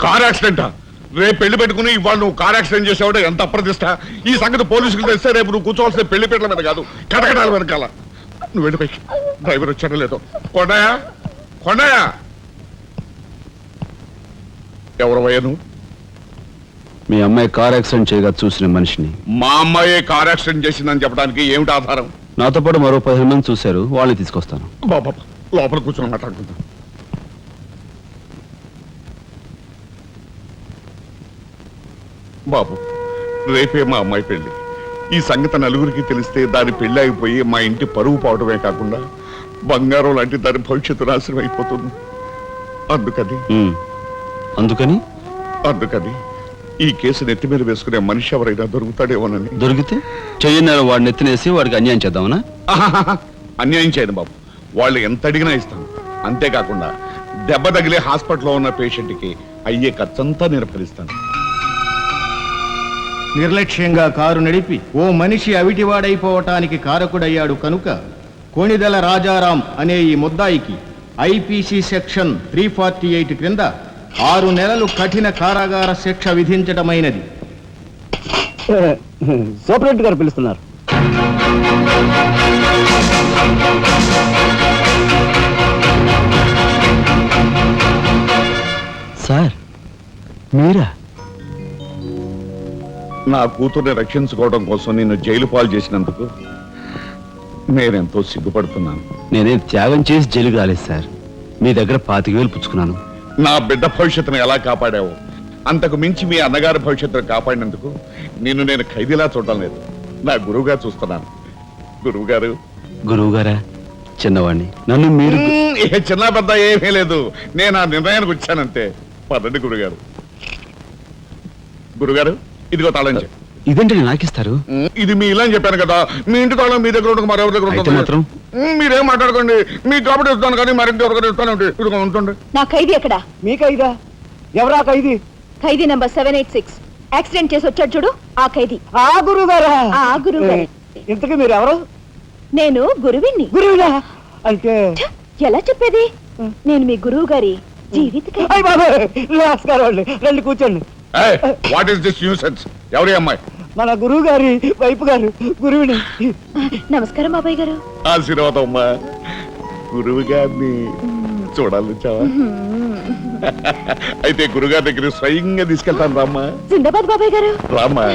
Car యాక్సిడెంటా? రేపు పెళ్లి పెట్టుకుని ఇవాళ నువ్వు కార్ యాక్సిడెంట్ చేసేవాడు ఎంత అప్రదిష్ట. ఈ సంగతి పోలీసులు తెస్తే రేపు నువ్వు కూర్చోవాల్సిన పెళ్లి పీటల మీద కాదు, కటకటాల వెనకాల. నువ్వు వెళ్ళిపోయి డ్రైవర్ వచ్చాడో లేదో. కొండయా, కొండయా, ఎవరవయ్యా నువ్వు? మీ అమ్మాయి కార్ యాక్సిడెంట్ చేయగా చూసిన మనిషిని. మా అమ్మాయి కార్ యాక్సిడెంట్ చేసిందని చెప్పడానికి ఏమిటి ఆధారం? నాతో పాటు మరో 15 మంది చూశారు, వాళ్ళని తీసుకొస్తాను. బాబా లోపల కూర్చొని మాట్లాడుకుందాం. బాబు, రేపే మా అమ్మాయి పెళ్లి. ఈ సంగతి నలుగురికి తెలిస్తే దాని పెళ్లి అయిపోయి మా ఇంటి పరువు పోవడమే కాకుండా బంగారం లాంటి దాని భవిష్యత్తు నాశనం అయిపోతుంది. అందుకని ఈ కేసు నెత్తి మీద వేసుకునే మనిషి ఎవరైనా దొరుకుతాడేమోనని. దొరికితే చెయ్యన్నారు వాడిని ఎత్తినేసి వాడికి అన్యాయం చేద్దామనా? అన్యాయం చేయను బాబు, వాళ్ళు ఎంత అడిగినా ఇస్తాను. అంతేకాకుండా దెబ్బ తగిలే హాస్పిటల్లో ఉన్న పేషెంట్కి అయ్యే ఖర్చంతా నేను భరిస్తాను. నిర్లక్ష్యంగా కారు నడిపి ఓ మనిషి అవిటివాడైపోవటానికి కారకుడయ్యాడు కనుక కోణిదెల రాజారాం అనే ఈ ముద్దాయికి ఐపీసీ సెక్షన్ 348 క్రింద 6 నెలలు కఠిన కారాగార శిక్ష విధించటమైనది. సూపరింటెండెంట్ గారు పిలుస్తున్నారు. సార్ మీరా? నా కూతుర్ని రక్షించుకోవడం కోసం నిన్ను జైలు పాలు చేసినందుకు నేనెంతో సిగ్గుపడుతున్నాను. నేనేం త్యాగం చేసి జైలుకి రాలేదు సార్, మీ దగ్గర 25,000 పుచ్చుకున్నాను. నా బిడ్డ భవిష్యత్తును ఎలా కాపాడావో అంతకు మించి మీ అన్నగారి భవిష్యత్తును కాపాడినందుకు నిన్ను నేను ఖైదీలా చూడడం లేదు, నా గురువుగా చూస్తున్నాను. గురువుగారా? చిన్నవాణ్ణి, నన్ను మీరు చిన్న పెద్ద ఏమీ లేదు, నేను ఆ నిర్ణయానికి వచ్చానంతే. పదండి గురుగారు. ఇదిగో తాళం. ఇదేంటి నాకిస్తారు? ఇది మీ ఇలా అని చెప్పాను కదా, మీ ఇంటి తాళం మీ దగ్గర ఉండక మరెవరి దగ్గర మాత్రం మీరేం మాట్లాడుకోండి. మీ కాబట్టి ఇస్తాను కానీ మరింటి ఎవరికైనా ఇస్తాను. ఇదిగో ఉంటుంది. నా ఖైదీ ఎక్కడా? మీ ఖైదా? ఎవరా ఖైదీ? ఖైదీ నంబర్ 786 యాక్సిడెంట్ చేసి వచ్చాడు చూడు, ఆ ఖైదీ. ఆ గురువు గారా? ఆ గురువు గారు. ఇంతకీ మీరు ఎవరు? నేను గురువిని. గురువునా అంటే ఎలా చెప్పేది? నేను మీ గురువు గారి జీవిత రండి కూర్చోండి. What is this nuisance? ఎవరి అమ్మాయి? మన గురువు గారి వైపు గారు, గురువుని. నమస్కారం బాబాయ్ గారు. ఆశీర్వాదం అమ్మా. గురువు గారిని చూడాలి చావా? అయితే గురుగారి దగ్గర స్వయంగా తీసుకెళ్తాను రామ్మా. జిందాబాద్ బాబాయ్ గారు. రామ్మా.